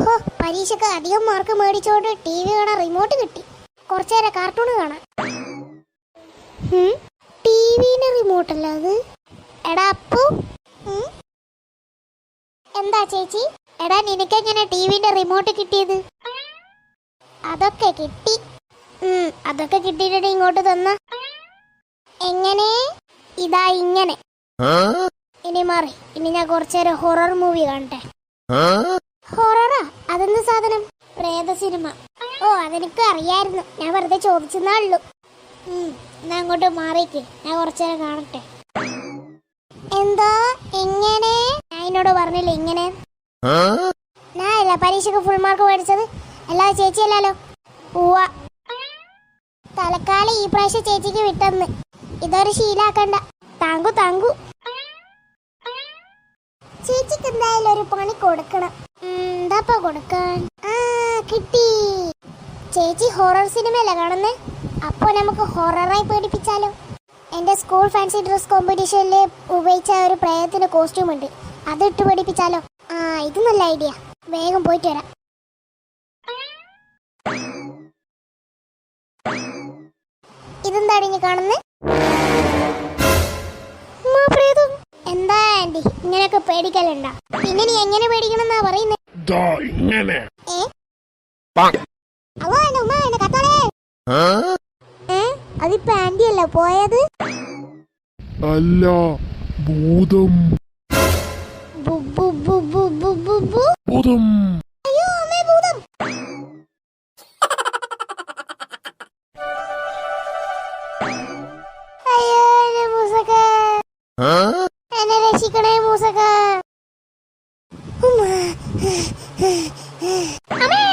ഹോ, പരീക്ഷക്ക് അധികം മാർക്ക് മേടിച്ചോണ്ട് ടി വി കാണാൻ റിമോട്ട് കിട്ടി. കുറച്ചേരം കാർട്ടൂൺ കാണാം. ടി വിന്റെ റിമോട്ട് അല്ല അത്. എടാ അപ്പു, എന്താ ചേച്ചി? എടാ നിനക്കെങ്ങനെ ടി വിന്റെ റിമോട്ട് കിട്ടിയത്? അതൊക്കെ കിട്ടി. അതൊക്കെ കിട്ടിയിട്ട് ഇങ്ങോട്ട് തന്ന എങ്ങനെ? ഇതാ ഇങ്ങനെ. ഇനി മാറി. ഇനി ഞാൻ കുറച്ചേരം ഹൊറർ മൂവി കാണട്ടെ. ഹൊററാ? അതെന്ത് സാധനം? പ്രേത സിനിമ. ഓ, അതെനിക്ക് അറിയായിരുന്നു. ഞാൻ വെറുതെ ചോദിച്ചെന്നേ ഉള്ളൂ. എന്നാ അങ്ങോട്ട് മാറിക്ക്, ഞാൻ കുറച്ചേരം കാണട്ടെ. എന്താ എങ്ങനെ? ഞാൻ എന്നോട് പറഞ്ഞില്ല ഇങ്ങനെ. ഞാൻ അല്ല പരീക്ഷക്ക് ഫുൾ മാർക്ക് മേടിച്ചത്. അല്ലാതെ ചേച്ചി അല്ലല്ലോ. പോവാ. തലക്കാലം ഈ പ്രാവശ്യം ചേച്ചിക്ക് വിട്ടെന്ന്. ഇതൊരു ശീലാക്കണ്ട. താങ്കു താങ്കു. ചേച്ചിക്ക് എന്തായാലും ഒരു പണി കൊടുക്കണം. എന്താപ്പാ കൊടുക്കാൻ? കിട്ടി. ചേച്ചി ഹൊറർ സിനിമയല്ല കാണുന്നേ. അപ്പൊ നമുക്ക് ഹൊററായി പേടിപ്പിച്ചാലോ? എന്റെ സ്കൂൾ ഫാൻസി ഡ്രസ് കോമ്പറ്റീഷനിൽ ഉപയോഗിച്ച ഒരു പ്രേതത്തിന്റെ കോസ്റ്റ്യൂം ഉണ്ട്. അത് ഇട്ട് പേടിപ്പിച്ചാലോ? ഇത് നല്ല ഐഡിയ. വേഗം പോയിട്ട് വരാം. ഇതെന്താണ് ഇനി കാണുന്നേ? എന്താ ആന്റി ഇങ്ങനെയൊക്കെ പേടിക്കലുണ്ടാ? പിന്നെ നീ എങ്ങനെ പേടിക്കണം എന്നാ പറയുന്നേ? അതിപ്പോ ആന്റി അല്ല പോയത്. അല്ല, ഭൂതം. ഭൂതം. അയ്യോ അമ്മേ, ഭൂതം. അയ്യോ എന്നെ മൂസക്ക, എന്നെ രക്ഷിക്കണേ മൂസക്ക. അമ്മേ.